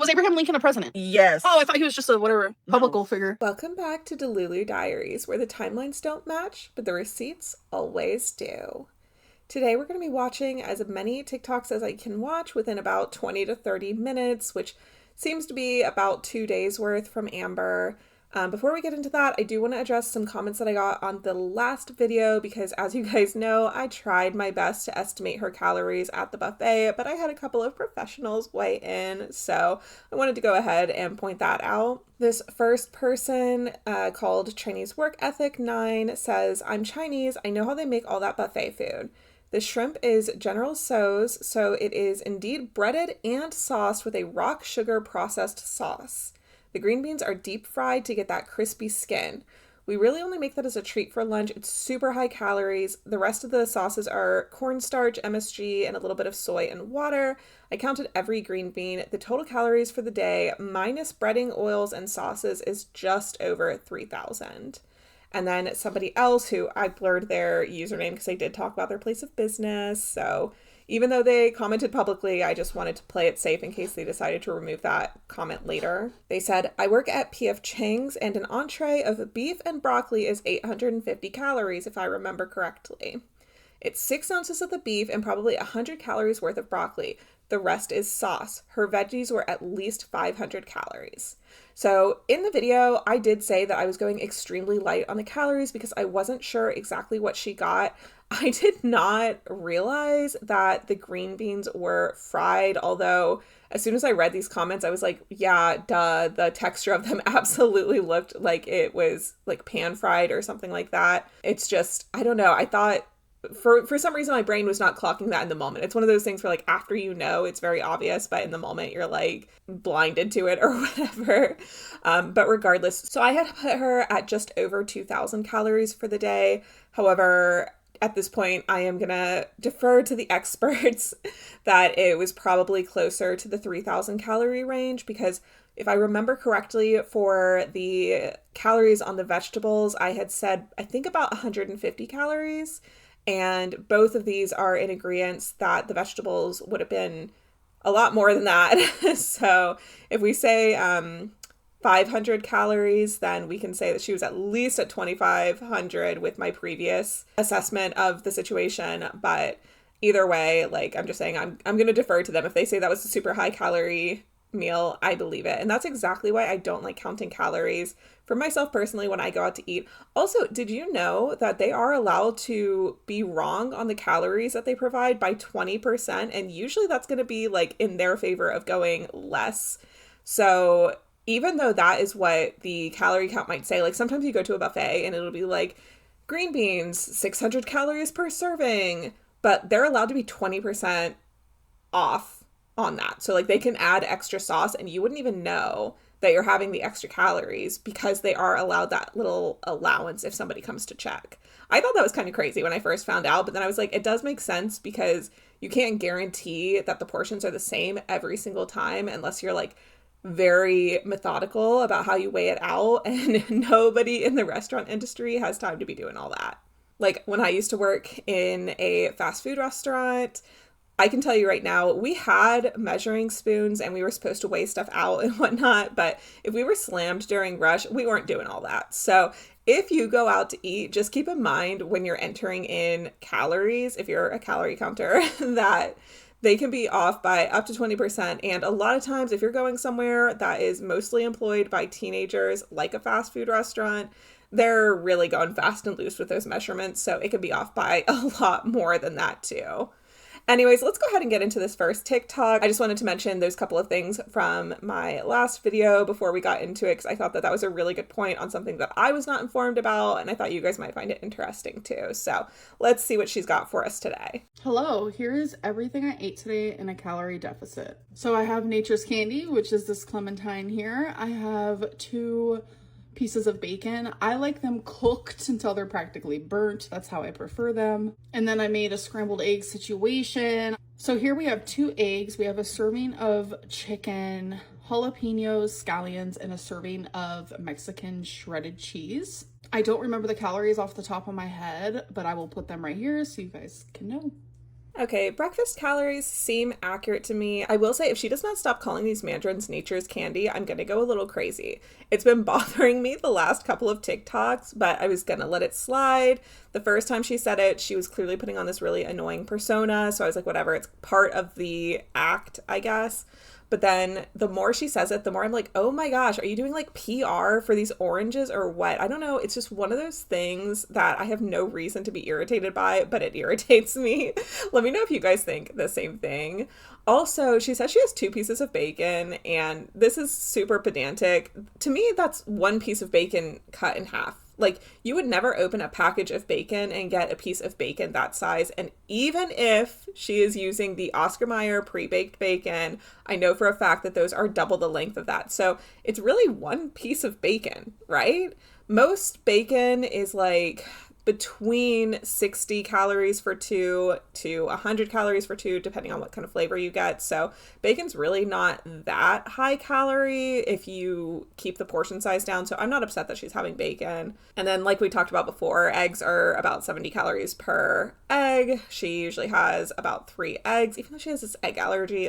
Was Abraham Lincoln a president? Yes. Oh, I thought he was just a whatever public figure. Welcome back to Delulu Diaries, where the timelines don't match, but the receipts always do. Today we're going to be watching as many TikToks as I can watch within about 20 to 30 minutes, which seems to be about 2 days worth from Amber. Before we get into that, I do want to address some comments that I got on the last video because, as you guys know, I tried my best to estimate her calories at the buffet, but I had a couple of professionals weigh in, so I wanted to go ahead and point that out. This first person, called Chinese Work Ethic 9, says, "I'm Chinese, I know how they make all that buffet food. The shrimp is General Tso's, so it is indeed breaded and sauced with a rock sugar processed sauce. The green beans are deep fried to get that crispy skin. We really only make that as a treat for lunch. It's super high calories. The rest of the sauces are cornstarch, MSG, and a little bit of soy and water. I counted every green bean. The total calories for the day, minus breading, oils, and sauces, is just over 3,000. And then somebody else who I blurred their username because they did talk about their place of business. So even though they commented publicly, I just wanted to play it safe in case they decided to remove that comment later. They said, I work at P.F. Chang's and an entree of beef and broccoli is 850 calories, if I remember correctly. It's 6 ounces of the beef and probably 100 calories worth of broccoli. The rest is sauce. Her veggies were at least 500 calories. So in the video, I did say that I was going extremely light on the calories because I wasn't sure exactly what she got. I did not realize that the green beans were fried, although as soon as I read these comments, I was like, yeah, duh, the texture of them absolutely looked like it was like pan fried or something like that. It's just, I don't know. I thought for some reason my brain was not clocking that in the moment. It's one of those things where like after you know it's very obvious, but in the moment you're like blinded to it or whatever. But regardless, so I had put her at just over 2,000 calories for the day. However, at this point, I am going to defer to the experts that it was probably closer to the 3,000 calorie range because if I remember correctly, for the calories on the vegetables, I had said, I think about 150 calories. And both of these are in agreement that the vegetables would have been a lot more than that. So if we say 500 calories, then we can say that she was at least at 2,500 with my previous assessment of the situation. But either way, like I'm just saying, I'm going to defer to them. If they say that was a super high calorie meal, I believe it. And that's exactly why I don't like counting calories for myself personally when I go out to eat. Also, did you know that they are allowed to be wrong on the calories that they provide by 20%? And usually that's going to be like in their favor of going less. So even though that is what the calorie count might say, like sometimes you go to a buffet and it'll be like green beans, 600 calories per serving, but they're allowed to be 20% off on that. So like they can add extra sauce and you wouldn't even know that you're having the extra calories because they are allowed that little allowance if somebody comes to check. I thought that was kind of crazy when I first found out, but then I was like, it does make sense because you can't guarantee that the portions are the same every single time unless you're like very methodical about how you weigh it out, and nobody in the restaurant industry has time to be doing all that. Like when I used to work in a fast food restaurant, I can tell you right now, we had measuring spoons and we were supposed to weigh stuff out and whatnot, but if we were slammed during rush, we weren't doing all that. So if you go out to eat, just keep in mind when you're entering in calories, if you're a calorie counter, that they can be off by up to 20%. And a lot of times, if you're going somewhere that is mostly employed by teenagers, like a fast food restaurant, they're really going fast and loose with those measurements. So it can be off by a lot more than that too. Anyways, let's go ahead and get into this first TikTok. I just wanted to mention those couple of things from my last video before we got into it because I thought that that was a really good point on something that I was not informed about, and I thought you guys might find it interesting too. So let's see what she's got for us today. Hello, here is everything I ate today in a calorie deficit. So I have Nature's Candy, which is this clementine here. I have 2 pieces of bacon. I like them cooked until they're practically burnt. That's how I prefer them. And then I made a scrambled egg situation. So here we have 2 eggs. We have a serving of chicken, jalapenos, scallions, and a serving of Mexican shredded cheese. I don't remember the calories off the top of my head, but I will put them right here so you guys can know. Okay, breakfast calories seem accurate to me. I will say, if she does not stop calling these mandarins nature's candy, I'm gonna go a little crazy. It's been bothering me the last couple of TikToks, but I was gonna let it slide. The first time she said it, she was clearly putting on this really annoying persona, so I was like, whatever, it's part of the act, I guess. But then the more she says it, the more I'm like, oh my gosh, are you doing like PR for these oranges or what? I don't know. It's just one of those things that I have no reason to be irritated by, but it irritates me. Let me know if you guys think the same thing. Also, she says she has 2 pieces of bacon, and this is super pedantic. To me, that's 1 piece of bacon cut in half. Like, you would never open a package of bacon and get a piece of bacon that size. And even if she is using the Oscar Mayer pre-baked bacon, I know for a fact that those are double the length of that. So it's really 1 piece of bacon, right? Most bacon is like between 60 calories for 2 to 100 calories for 2, depending on what kind of flavor you get. So bacon's really not that high calorie if you keep the portion size down. So I'm not upset that she's having bacon. And then, like we talked about before, eggs are about 70 calories per egg. She usually has about 3 eggs, even though she has this egg allergy.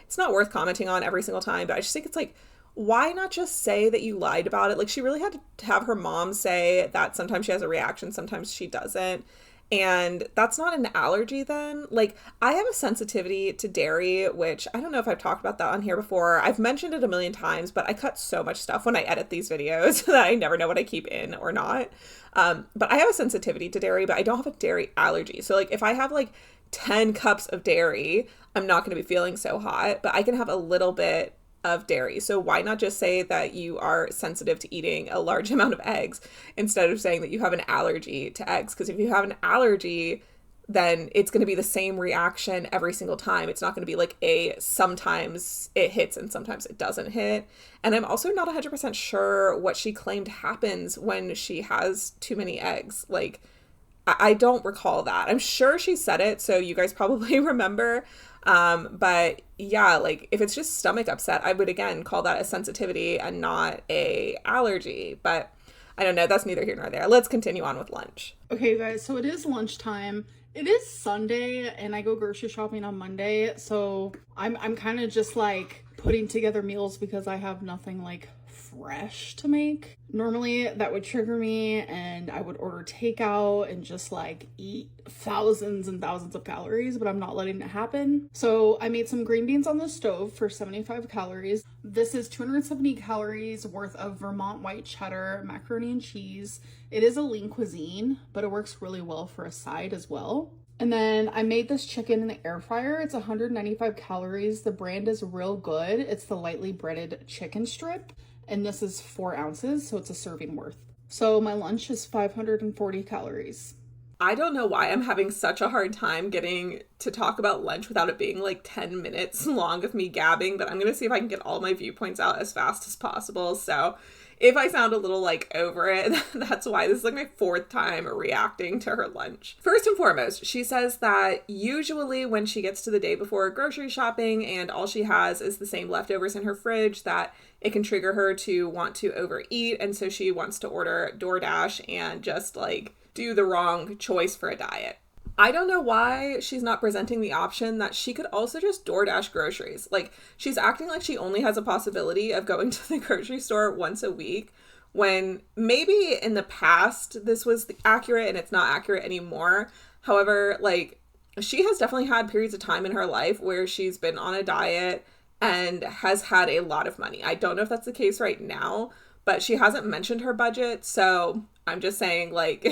It's not worth commenting on every single time, but I just think it's like, why not just say that you lied about it? Like, she really had to have her mom say that sometimes she has a reaction, sometimes she doesn't. And that's not an allergy then. Like, I have a sensitivity to dairy, which I don't know if I've talked about that on here before. I've mentioned it a million times, but I cut so much stuff when I edit these videos that I never know what I keep in or not. But I have a sensitivity to dairy, but I don't have a dairy allergy. So, like, if I have like 10 cups of dairy, I'm not going to be feeling so hot, but I can have a little bit of dairy. So why not just say that you are sensitive to eating a large amount of eggs instead of saying that you have an allergy to eggs? Because if you have an allergy, then it's going to be the same reaction every single time. It's not going to be like sometimes it hits and sometimes it doesn't hit. And I'm also not 100% sure what she claimed happens when she has too many eggs. Like, I don't recall that. I'm sure she said it, so you guys probably remember. But yeah, like, if it's just stomach upset, I would again call that a sensitivity and not a allergy. But I don't know, that's neither here nor there. Let's continue on with lunch. Okay, guys, so it is lunchtime. It is Sunday, and I go grocery shopping on Monday, so I'm kind of just like putting together meals because I have nothing like fresh to make. Normally that would trigger me and I would order takeout and just like eat thousands and thousands of calories, but I'm not letting it happen. So I made some green beans on the stove for 75 calories. This is 270 calories worth of Vermont white cheddar macaroni and cheese. It is a lean cuisine, but it works really well for a side as well. And then I made this chicken in the air fryer. It's 195 calories. The brand is Real Good. It's the lightly breaded chicken strip. And this is 4 ounces, so it's a serving worth. So my lunch is 540 calories. I don't know why I'm having such a hard time getting to talk about lunch without it being like 10 minutes long of me gabbing, but I'm going to see if I can get all my viewpoints out as fast as possible. So if I sound a little like over it, that's why. This is like my 4th time reacting to her lunch. First and foremost, she says that usually when she gets to the day before grocery shopping and all she has is the same leftovers in her fridge, that it can trigger her to want to overeat. And so she wants to order DoorDash and just like do the wrong choice for a diet. I don't know why she's not presenting the option that she could also just DoorDash groceries. Like, she's acting like she only has a possibility of going to the grocery store once a week, when maybe in the past this was accurate and it's not accurate anymore. However, like, she has definitely had periods of time in her life where she's been on a diet and has had a lot of money. I don't know if that's the case right now, but she hasn't mentioned her budget. So I'm just saying, like,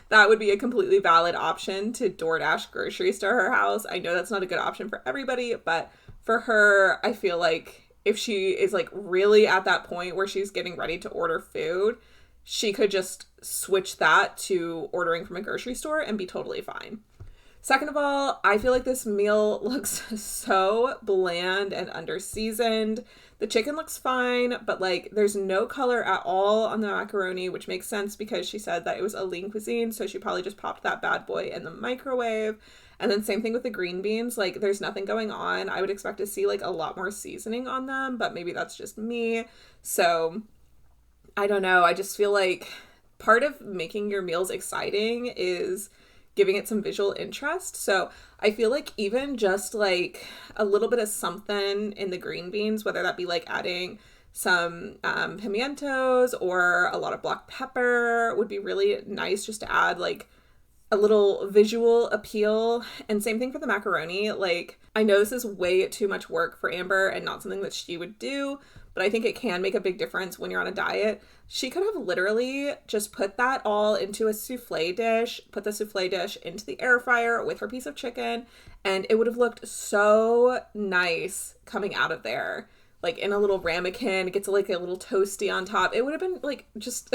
that would be a completely valid option to DoorDash groceries to her house. I know that's not a good option for everybody, but for her, I feel like if she is like really at that point where she's getting ready to order food, she could just switch that to ordering from a grocery store and be totally fine. Second of all, I feel like this meal looks so bland and under-seasoned. The chicken looks fine, but like there's no color at all on the macaroni, which makes sense because she said that it was a lean cuisine, so she probably just popped that bad boy in the microwave. And then same thing with the green beans, like there's nothing going on. I would expect to see like a lot more seasoning on them, but maybe that's just me. So I don't know. I just feel like part of making your meals exciting is giving it some visual interest. So I feel like even just like a little bit of something in the green beans, whether that be like adding some pimientos or a lot of black pepper, would be really nice just to add like a little visual appeal. And same thing for the macaroni. Like, I know this is way too much work for Amber and not something that she would do, but I think it can make a big difference when you're on a diet. She could have literally just put that all into a souffle dish, put the souffle dish into the air fryer with her piece of chicken, and it would have looked so nice coming out of there. Like in a little ramekin, it gets like a little toasty on top. It would have been like just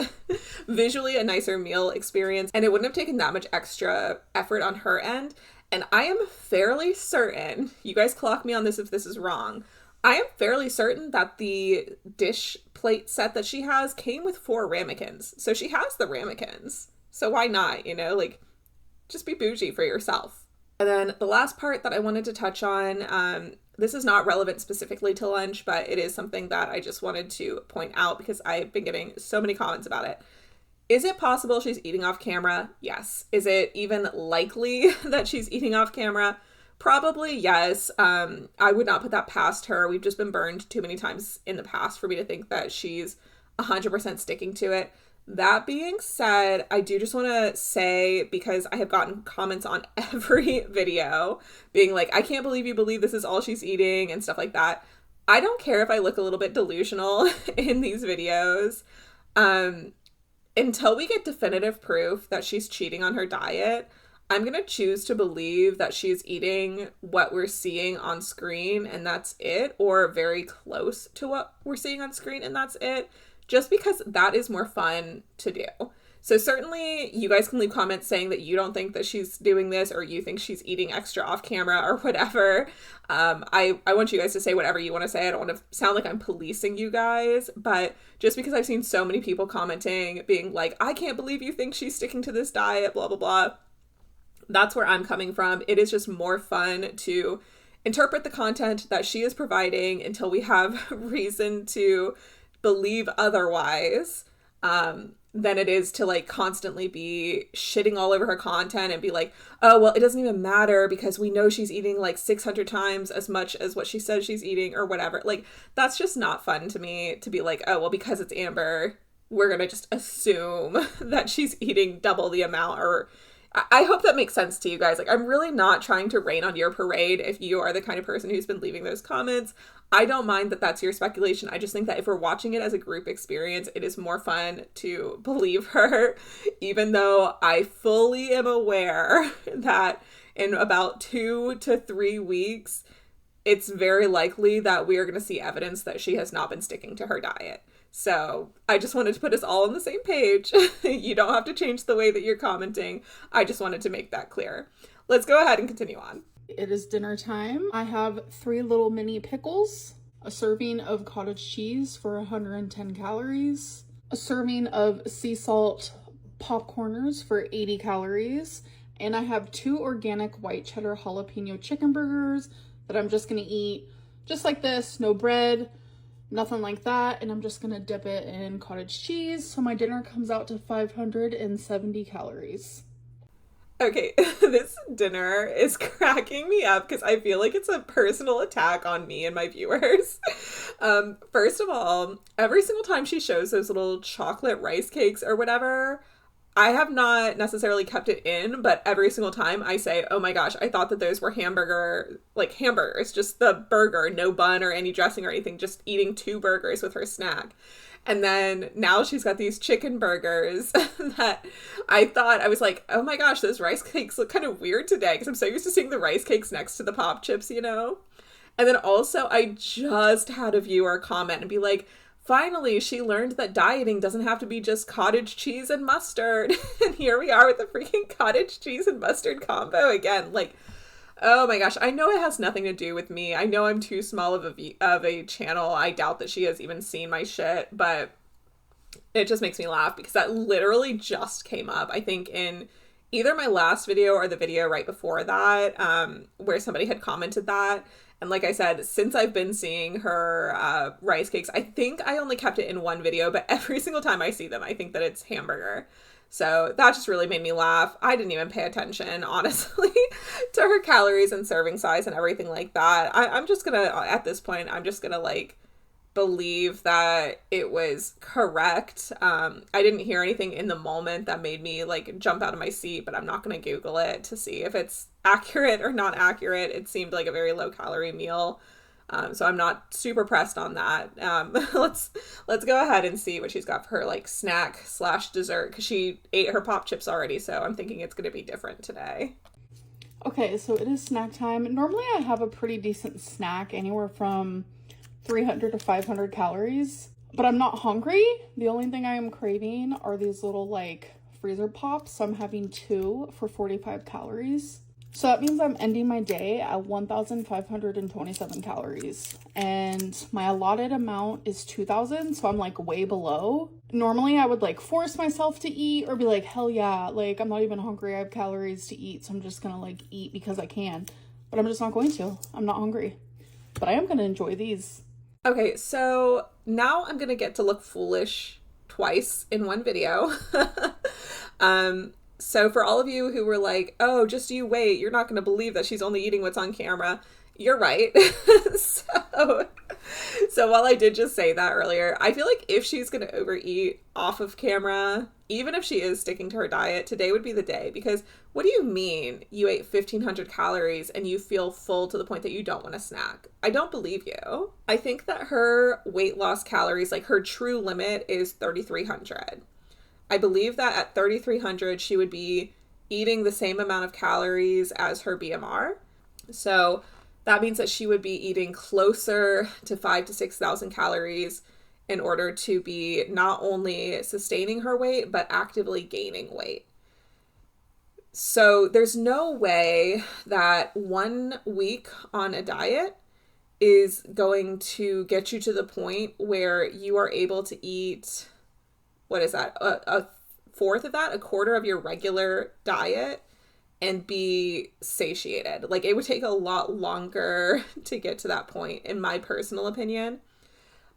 visually a nicer meal experience, and it wouldn't have taken that much extra effort on her end. And I am fairly certain, you guys clock me on this if this is wrong, I am fairly certain that the dish plate set that she has came with 4 ramekins. So she has the ramekins. So why not, you know, like just be bougie for yourself. And then the last part that I wanted to touch on, this is not relevant specifically to lunch, but it is something that I just wanted to point out because I've been getting so many comments about it. Is it possible she's eating off camera? Yes. Is it even likely that she's eating off camera? Probably yes. I would not put that past her. We've just been burned too many times in the past for me to think that she's 100% sticking to it. That being said, I do just want to say, because I have gotten comments on every video being like, I can't believe you believe this is all she's eating and stuff like that. I don't care if I look a little bit delusional in these videos. Until we get definitive proof that she's cheating on her diet, I'm going to choose to believe that she's eating what we're seeing on screen and that's it, or very close to what we're seeing on screen and that's it, just because that is more fun to do. So certainly you guys can leave comments saying that you don't think that she's doing this or you think she's eating extra off camera or whatever. I want you guys to say whatever you want to say. I don't want to sound like I'm policing you guys, but just because I've seen so many people commenting being like, I can't believe you think she's sticking to this diet, blah, blah, blah. That's where I'm coming from. It is just more fun to interpret the content that she is providing until we have reason to believe otherwise, than it is to like constantly be shitting all over her content and be like, oh, well, it doesn't even matter because we know she's eating like 600 times as much as what she says she's eating or whatever. Like, that's just not fun to me to be like, oh, well, because it's Amber, we're going to just assume that she's eating double the amount. Or I hope that makes sense to you guys. Like, I'm really not trying to rain on your parade if you are the kind of person who's been leaving those comments. I don't mind that that's your speculation. I just think that if we're watching it as a group experience, it is more fun to believe her, even though I fully am aware that in about 2 to 3 weeks, it's very likely that we are going to see evidence that she has not been sticking to her diet. So I just wanted to put us all on the same page. You don't have to change the way that you're commenting. I just wanted to make that clear. Let's go ahead and continue on. It is dinner time. I have 3 little mini pickles, a serving of cottage cheese for 110 calories, a serving of sea salt popcorners for 80 calories, and I have 2 organic white cheddar jalapeno chicken burgers that I'm just gonna eat just like this, no bread, nothing like that, and I'm just gonna dip it in cottage cheese, so my dinner comes out to 570 calories. Okay, this dinner is cracking me up because I feel like it's a personal attack on me and my viewers. First of all, every single time she shows those little chocolate rice cakes or whatever, I have not necessarily kept it in, but every single time I say, oh my gosh, I thought that those were hamburgers, just the burger, no bun or any dressing or anything, just eating 2 burgers with her snack. And then now she's got these chicken burgers that I was like, oh my gosh, those rice cakes look kind of weird today because I'm so used to seeing the rice cakes next to the pop chips, you know? And then also I just had a viewer comment and be like, finally, she learned that dieting doesn't have to be just cottage cheese and mustard. And here we are with the freaking cottage cheese and mustard combo again. Like, oh my gosh, I know it has nothing to do with me. I know I'm too small of a channel. I doubt that she has even seen my shit, but it just makes me laugh because that literally just came up, I think, in either my last video or the video right before that, where somebody had commented that. And like I said, since I've been seeing her rice cakes, I think I only kept it in one video, but every single time I see them, I think that it's hamburger. So that just really made me laugh. I didn't even pay attention, honestly, to her calories and serving size and everything like that. I'm just gonna, at this point, I'm just gonna like believe that it was correct. I didn't hear anything in the moment that made me like jump out of my seat, but I'm not gonna Google it to see if it's accurate or not accurate. It seemed like a very low calorie meal. So I'm not super pressed on that. Let's go ahead and see what she's got for her like snack / dessert, because she ate her pop chips already, so I'm thinking it's gonna be different today. Okay, so it is snack time. Normally I have a pretty decent snack, anywhere from 300 to 500 calories, but I'm not hungry. The only thing I am craving are these little like freezer pops, so I'm having 2 for 45 calories. So that means I'm ending my day at 1,527 calories, and my allotted amount is 2,000, so I'm like way below. Normally I would like force myself to eat or be like, hell yeah, like I'm not even hungry, I have calories to eat, so I'm just gonna like eat because I can, but I'm just not going to. I'm not hungry, but I am gonna enjoy these. Okay, so now I'm gonna get to look foolish twice in one video. So for all of you who were like, oh, just you wait, you're not going to believe that she's only eating what's on camera, you're right. So while I did just say that earlier, I feel like if she's going to overeat off of camera, even if she is sticking to her diet, today would be the day. Because what do you mean you ate 1,500 calories and you feel full to the point that you don't want to snack? I don't believe you. I think that her weight loss calories, like her true limit, is 3,300. I believe that at 3,300, she would be eating the same amount of calories as her BMR. So that means that she would be eating closer to 5,000 to 6,000 calories in order to be not only sustaining her weight, but actively gaining weight. So there's no way that 1 week on a diet is going to get you to the point where you are able to eat, what is that, a fourth of that, a quarter of your regular diet, and be satiated. Like, it would take a lot longer to get to that point, in my personal opinion.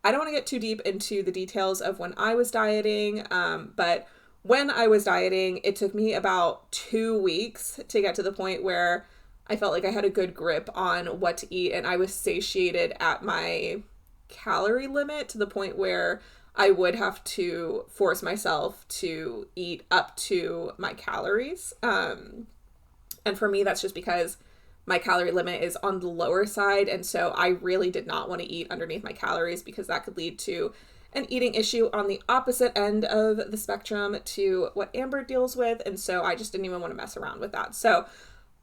I don't want to get too deep into the details of when I was dieting, but when I was dieting, it took me about 2 weeks to get to the point where I felt like I had a good grip on what to eat, and I was satiated at my calorie limit to the point where I would have to force myself to eat up to my calories. And for me, that's just because my calorie limit is on the lower side. And so I really did not want to eat underneath my calories, because that could lead to an eating issue on the opposite end of the spectrum to what Amber deals with. And so I just didn't even want to mess around with that. So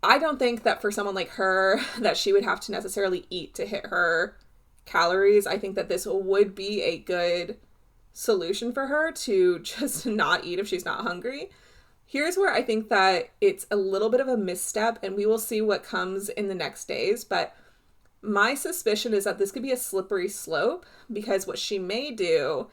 I don't think that for someone like her, that she would have to necessarily eat to hit her calories. I think that this would be a good solution for her, to just not eat if she's not hungry. Here's where I think that it's a little bit of a misstep, and we will see what comes in the next days, but my suspicion is that this could be a slippery slope, because what she may do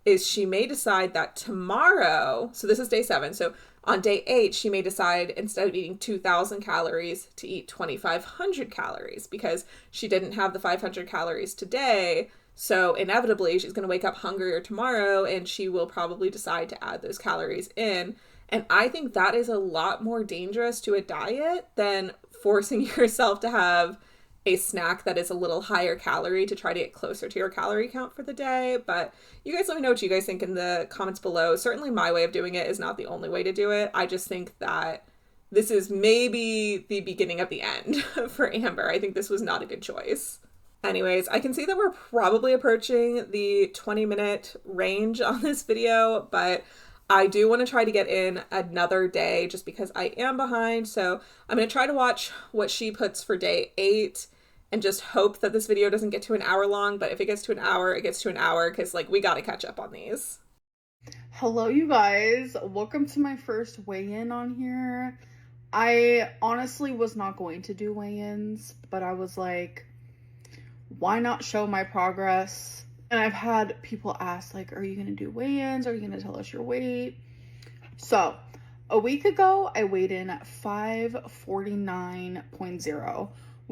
is she may decide that tomorrow, so this is day 7, so on day 8, she may decide, instead of eating 2,000 calories, to eat 2,500 calories, because she didn't have the 500 calories today. So inevitably, she's going to wake up hungrier tomorrow, and she will probably decide to add those calories in. And I think that is a lot more dangerous to a diet than forcing yourself to have a snack that is a little higher calorie to try to get closer to your calorie count for the day. But you guys let me know what you guys think in the comments below. Certainly my way of doing it is not the only way to do it. I just think that this is maybe the beginning of the end for Amber. I think this was not a good choice. Anyways, I can see that we're probably approaching the 20-minute range on this video, but I do want to try to get in another day just because I am behind. So I'm going to try to watch what she puts for day 8 and just hope that this video doesn't get to an hour long. But if it gets to an hour, it gets to an hour, because like we got to catch up on these. Hello, you guys. Welcome to my first weigh-in on here. I honestly was not going to do weigh-ins, but I was like, why not show my progress? And I've had people ask, like, are you going to do weigh-ins? Are you going to tell us your weight? So a week ago, I weighed in at 549.0,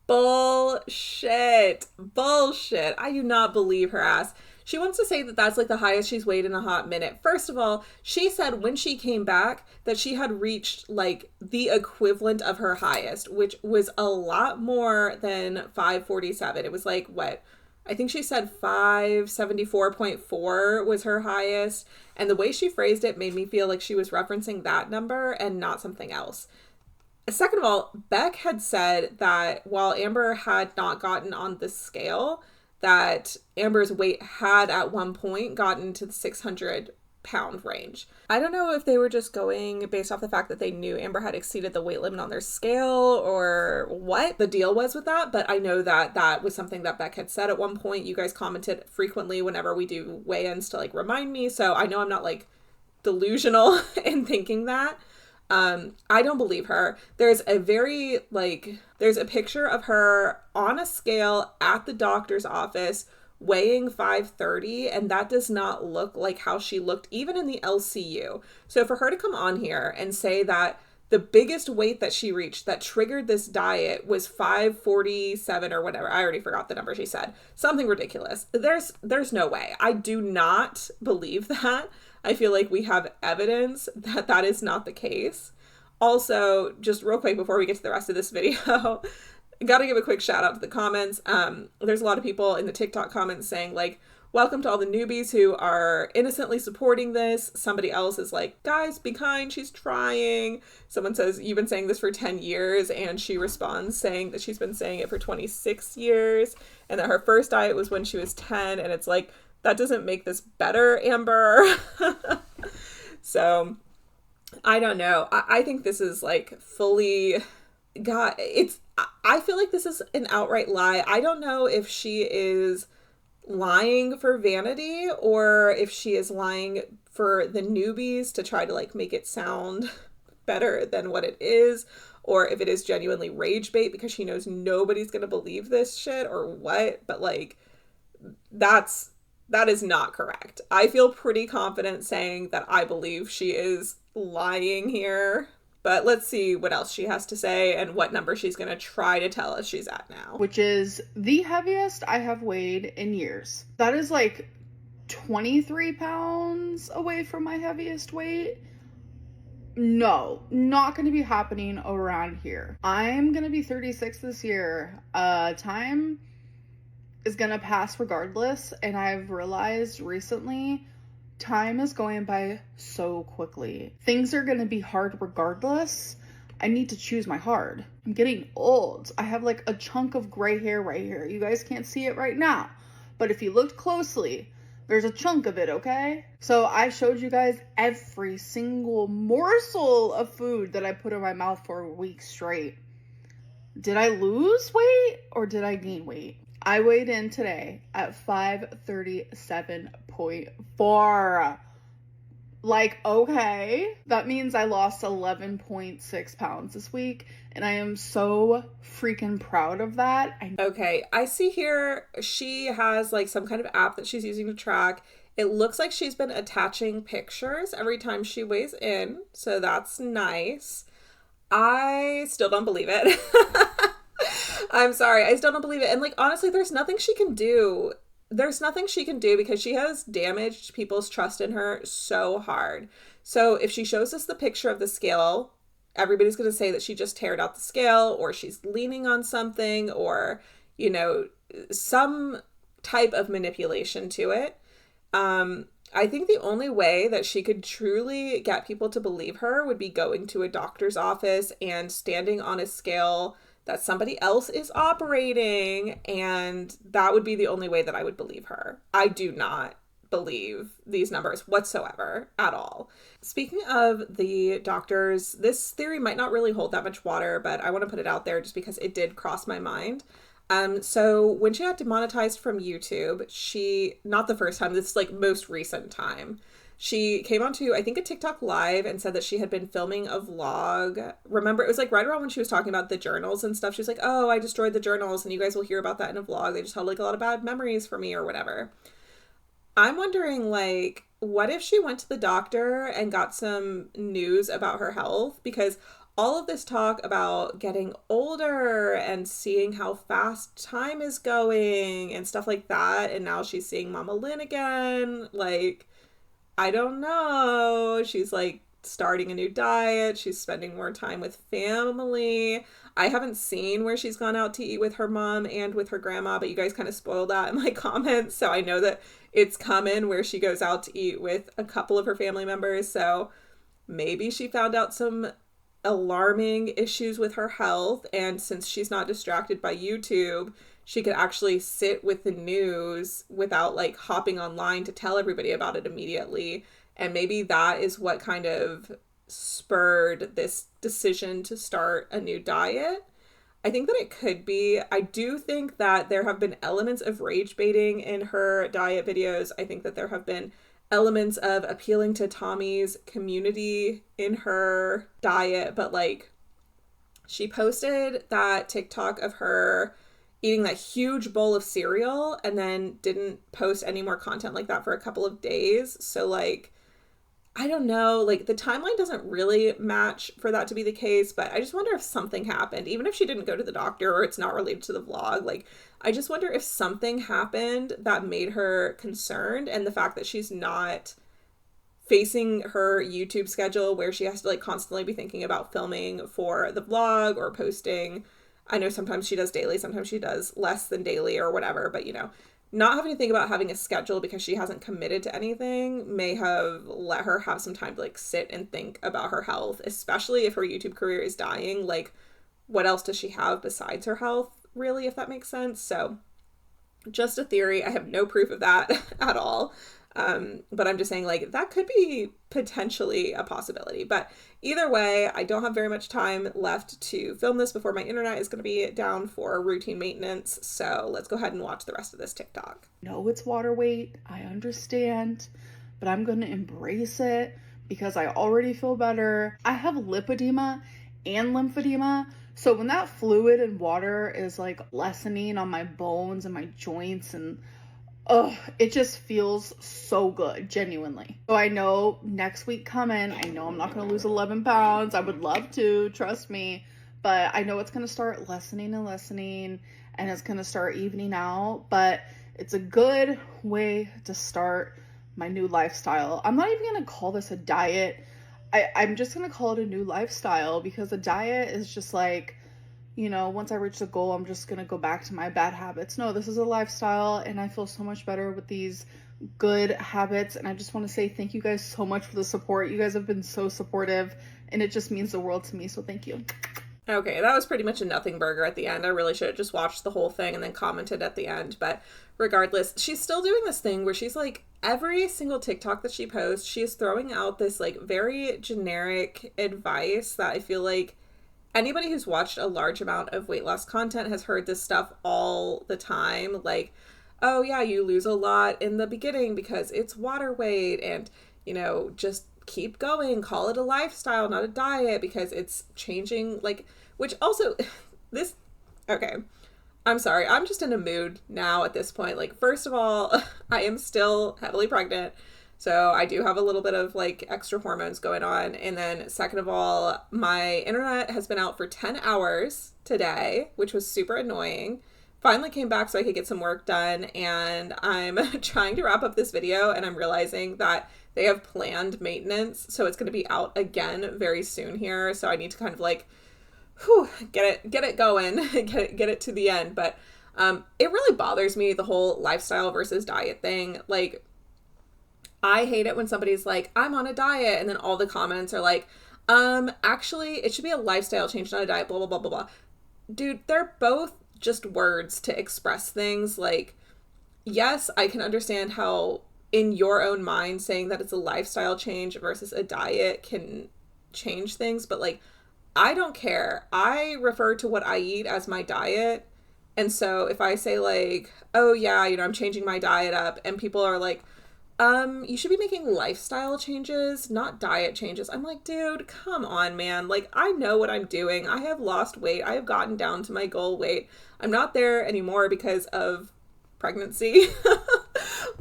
Bullshit. Bullshit. I do not believe her ass. She wants to say that that's like the highest she's weighed in a hot minute. First of all, she said when she came back that she had reached like the equivalent of her highest, which was a lot more than 547. It was like what? I think she said 574.4 was her highest. And the way she phrased it made me feel like she was referencing that number and not something else. Second of all, Beck had said that while Amber had not gotten on the scale, that Amber's weight had at one point gotten to the 600-pound range. I don't know if they were just going based off the fact that they knew Amber had exceeded the weight limit on their scale or what the deal was with that, but I know that that was something that Beck had said at one point. You guys commented frequently whenever we do weigh-ins to like remind me, so I know I'm not like delusional in thinking that. I don't believe her. There's a picture of her on a scale at the doctor's office weighing 530, and that does not look like how she looked even in the LCU. So for her to come on here and say that the biggest weight that she reached that triggered this diet was 547 or whatever, I already forgot the number she said, something ridiculous. There's no way. I do not believe that. I feel like we have evidence that that is not the case. Also, just real quick before we get to the rest of this video, gotta give a quick shout out to the comments. There's a lot of people in the TikTok comments saying like, welcome to all the newbies who are innocently supporting this. Somebody else is like, guys, be kind, she's trying. Someone says, you've been saying this for 10 years. And she responds saying that she's been saying it for 26 years. And that her first diet was when she was 10. And it's like, that doesn't make this better, Amber. So, I don't know. I think this is like fully... God, I feel like this is an outright lie. I don't know if she is lying for vanity or if she is lying for the newbies to try to like make it sound better than what it is, or if it is genuinely rage bait because she knows nobody's going to believe this shit or what. But like, that is not correct. I feel pretty confident saying that I believe she is lying here. But let's see what else she has to say and what number she's going to try to tell us she's at now. Which is the heaviest I have weighed in years. That is like 23 pounds away from my heaviest weight. No, not going to be happening around here. I'm going to be 36 this year. Time is going to pass regardless. And I've realized recently time is going by so quickly. Things are going to be hard regardless. I need to choose my hard. I'm getting old. I have like a chunk of gray hair right here. You guys can't see it right now, but if you looked closely, there's a chunk of it, okay? So I showed you guys every single morsel of food that I put in my mouth for a week straight. Did I lose weight or did I gain weight? I weighed in today at 537.4. Like, okay. That means I lost 11.6 pounds this week. And I am so freaking proud of that. Okay, I see here she has like some kind of app that she's using to track. It looks like she's been attaching pictures every time she weighs in. So that's nice. I still don't believe it. I'm sorry. I still don't believe it. And like, honestly, there's nothing she can do. There's nothing she can do because she has damaged people's trust in her so hard. So if she shows us the picture of the scale, everybody's going to say that she just teared out the scale or she's leaning on something or, you know, some type of manipulation to it. I think the only way that she could truly get people to believe her would be going to a doctor's office and standing on a scale that somebody else is operating, and that would be the only way that I would believe her. I do not believe these numbers whatsoever at all. Speaking of the doctors, this theory might not really hold that much water, but I want to put it out there just because it did cross my mind. So when she got demonetized from YouTube, not the first time, this is like most recent time, she came onto, I think, a TikTok live and said that she had been filming a vlog. Remember, it was like right around when she was talking about the journals and stuff. She was like, oh, I destroyed the journals and you guys will hear about that in a vlog. They just held like a lot of bad memories for me or whatever. I'm wondering, like, what if she went to the doctor and got some news about her health? Because all of this talk about getting older and seeing how fast time is going and stuff like that. And now she's seeing Mama Lynn again. Like, I don't know. She's like starting a new diet. She's spending more time with family. I haven't seen where she's gone out to eat with her mom and with her grandma, but you guys kind of spoiled that in my comments. So I know that it's coming where she goes out to eat with a couple of her family members. So maybe she found out some alarming issues with her health. And since she's not distracted by YouTube, she could actually sit with the news without like hopping online to tell everybody about it immediately. And maybe that is what kind of spurred this decision to start a new diet. I think that it could be. I do think that there have been elements of rage baiting in her diet videos. I think that there have been elements of appealing to Tommy's community in her diet. But like, she posted that TikTok of her eating that huge bowl of cereal and then didn't post any more content like that for a couple of days. So like, I don't know, like the timeline doesn't really match for that to be the case, but I just wonder if something happened, even if she didn't go to the doctor or it's not related to the vlog. Like, I just wonder if something happened that made her concerned, and the fact that she's not facing her YouTube schedule where she has to like constantly be thinking about filming for the vlog or posting. I know sometimes she does daily, sometimes she does less than daily or whatever, but you know, not having to think about having a schedule because she hasn't committed to anything may have let her have some time to like sit and think about her health, especially if her YouTube career is dying. Like, what else does she have besides her health, really, if that makes sense? So just a theory. I have no proof of that at all. But I'm just saying, like, that could be potentially a possibility. But either way, I don't have very much time left to film this before my internet is going to be down for routine maintenance. So let's go ahead and watch the rest of this TikTok. No, it's water weight. I understand, but I'm going to embrace it because I already feel better. I have lipedema and lymphedema. So when that fluid and water is like lessening on my bones and my joints, and it just feels so good, genuinely. So I know next week coming, I know I'm not going to lose 11 pounds. I would love to, trust me. But I know it's going to start lessening and lessening, and it's going to start evening out. But it's a good way to start my new lifestyle. I'm not even going to call this a diet. I'm just going to call it a new lifestyle, because a diet is just like, you know, once I reach the goal, I'm just going to go back to my bad habits. No, this is a lifestyle, and I feel so much better with these good habits. And I just want to say thank you guys so much for the support. You guys have been so supportive, and it just means the world to me. So thank you. Okay, that was pretty much a nothing burger at the end. I really should have just watched the whole thing and then commented at the end. But regardless, she's still doing this thing where she's like, every single TikTok that she posts, she is throwing out this like very generic advice that I feel like anybody who's watched a large amount of weight loss content has heard this stuff all the time. Like, oh yeah, you lose a lot in the beginning because it's water weight, and, you know, just keep going, call it a lifestyle, not a diet, because it's changing, like, which also, this, okay, I'm sorry, I'm just in a mood now at this point. Like, first of all, I am still heavily pregnant, so I do have a little bit of like extra hormones going on. And then second of all, my internet has been out for 10 hours today, which was super annoying. Finally came back so I could get some work done, and I'm trying to wrap up this video, and I'm realizing that they have planned maintenance, so it's going to be out again very soon here. So I need to kind of like, get it going, get it to the end. But it really bothers me, the whole lifestyle versus diet thing. Like, I hate it when somebody's like, I'm on a diet, and then all the comments are like, actually, it should be a lifestyle change, not a diet, blah, blah, blah, blah, blah. Dude, they're both just words to express things. Like, yes, I can understand how in your own mind saying that it's a lifestyle change versus a diet can change things, but like, I don't care. I refer to what I eat as my diet. And so if I say like, oh yeah, you know, I'm changing my diet up, and people are like, you should be making lifestyle changes, not diet changes. I'm like, dude, come on, man. Like, I know what I'm doing. I have lost weight. I have gotten down to my goal weight. I'm not there anymore because of pregnancy.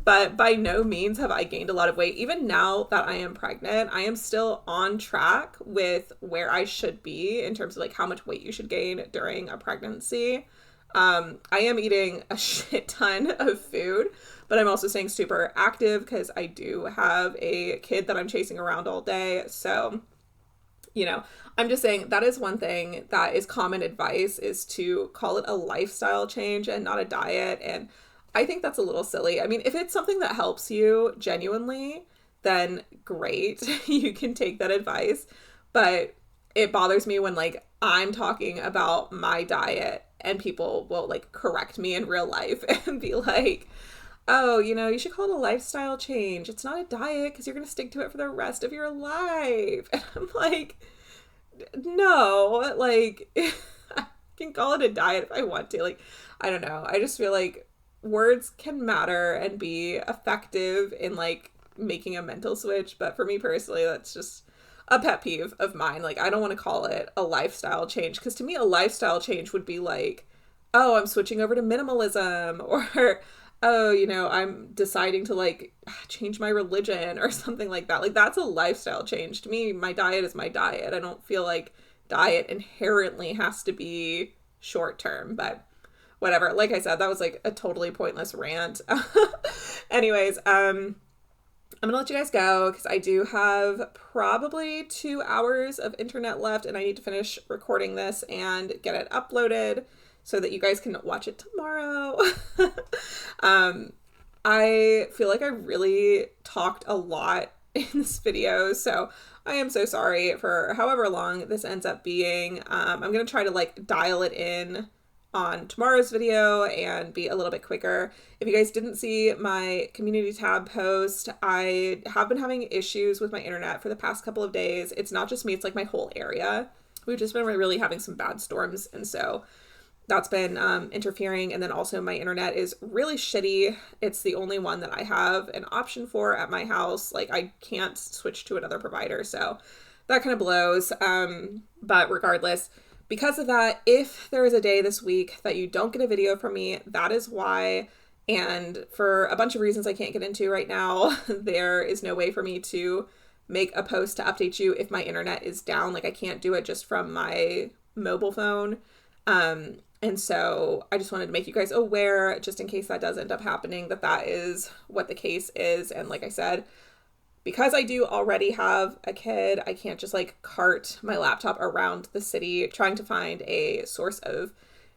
But by no means have I gained a lot of weight. Even now that I am pregnant, I am still on track with where I should be in terms of like how much weight you should gain during a pregnancy. I am eating a shit ton of food, but I'm also staying super active because I do have a kid that I'm chasing around all day. So, you know, I'm just saying that is one thing that is common advice, is to call it a lifestyle change and not a diet. And I think that's a little silly. I mean, if it's something that helps you genuinely, then great. You can take that advice. But it bothers me when like I'm talking about my diet and people will like correct me in real life and be like, oh, you know, you should call it a lifestyle change. It's not a diet because you're going to stick to it for the rest of your life. And I'm like, no, like, I can call it a diet if I want to. Like, I don't know. I just feel like words can matter and be effective in like making a mental switch. But for me personally, that's just a pet peeve of mine. Like, I don't want to call it a lifestyle change, because to me, a lifestyle change would be like, oh, I'm switching over to minimalism, or oh, you know, I'm deciding to like change my religion or something like that. Like, that's a lifestyle change. To me, my diet is my diet. I don't feel like diet inherently has to be short term, but whatever. Like I said, that was like a totally pointless rant. Anyways, I'm gonna let you guys go because I do have probably 2 hours of internet left, and I need to finish recording this and get it uploaded so that you guys can watch it tomorrow. I feel like I really talked a lot in this video, so I am so sorry for however long this ends up being. I'm gonna try to like dial it in on tomorrow's video and be a little bit quicker. If you guys didn't see my community tab post, I have been having issues with my internet for the past couple of days. It's not just me, it's like my whole area. We've just been really having some bad storms, and so that's been interfering. And then also my internet is really shitty. It's the only one that I have an option for at my house. Like, I can't switch to another provider, so that kind of blows. But regardless, because of that, if there is a day this week that you don't get a video from me, that is why. And for a bunch of reasons I can't get into right now, there is no way for me to make a post to update you if my internet is down. Like, I can't do it just from my mobile phone. And so I just wanted to make you guys aware, just in case that does end up happening, that that is what the case is. And like I said, because I do already have a kid, I can't just like cart my laptop around the city trying to find a source of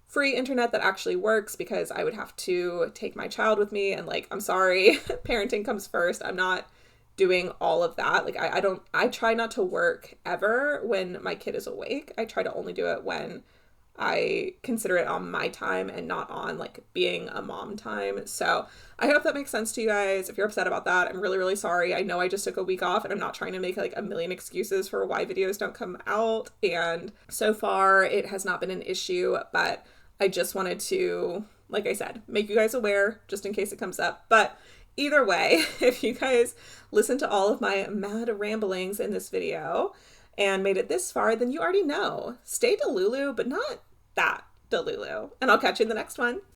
free internet that actually works, because I would have to take my child with me. And like, I'm sorry, parenting comes first. I'm not doing all of that. Like, I try not to work ever when my kid is awake. I try to only do it when I consider it on my time and not on like being a mom time. So I hope that makes sense to you guys. If you're upset about that, I'm really, really sorry. I know I just took a week off, and I'm not trying to make like a million excuses for why videos don't come out. And so far it has not been an issue, but I just wanted to, like I said, make you guys aware just in case it comes up. But either way, if you guys listen to all of my mad ramblings in this video and made it this far, then you already know. Stay Delulu, but not that Delulu. And I'll catch you in the next one.